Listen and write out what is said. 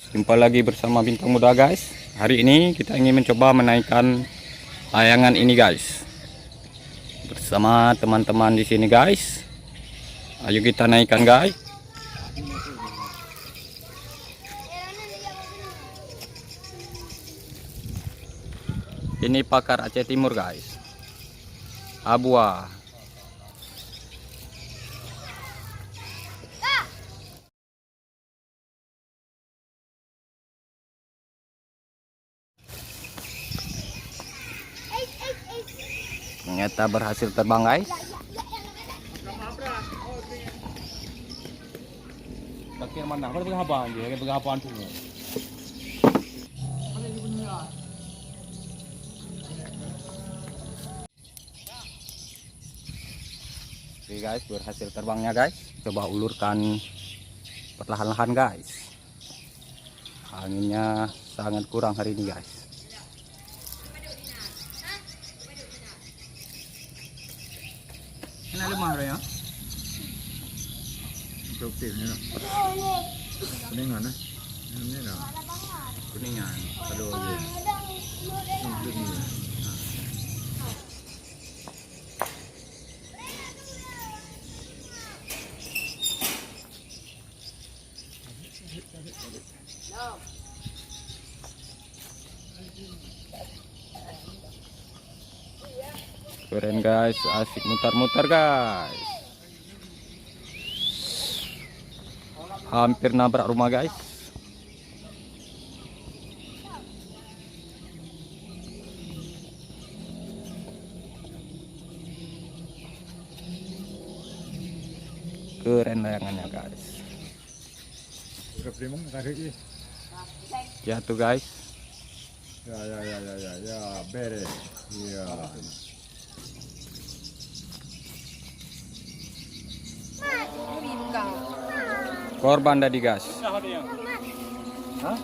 Jumpa lagi bersama Bintang Muda guys. Hari ini kita ingin mencoba menaikkan layangan ini guys. Bersama teman-teman di sini guys. Ayo kita naikkan guys. Ini pakar Aceh Timur guys. Abua. Ternyata berhasil terbang guys. Bagian mana? Apa berapaan dia? Berapaan tuh? Oke guys, berhasil terbangnya guys. Coba ulurkan perlahan-lahan guys. Anginnya sangat kurang hari ini guys. Ini lima ya? Produktifnya. Kuningan ya? Ini dah. Kuningan. Aduh. Keren guys, asik mutar-mutar guys. Hampir nabrak rumah guys. Keren layangannya guys. Jatuh guys. Ya, beres. Ya. Korban tadi guys. Hah?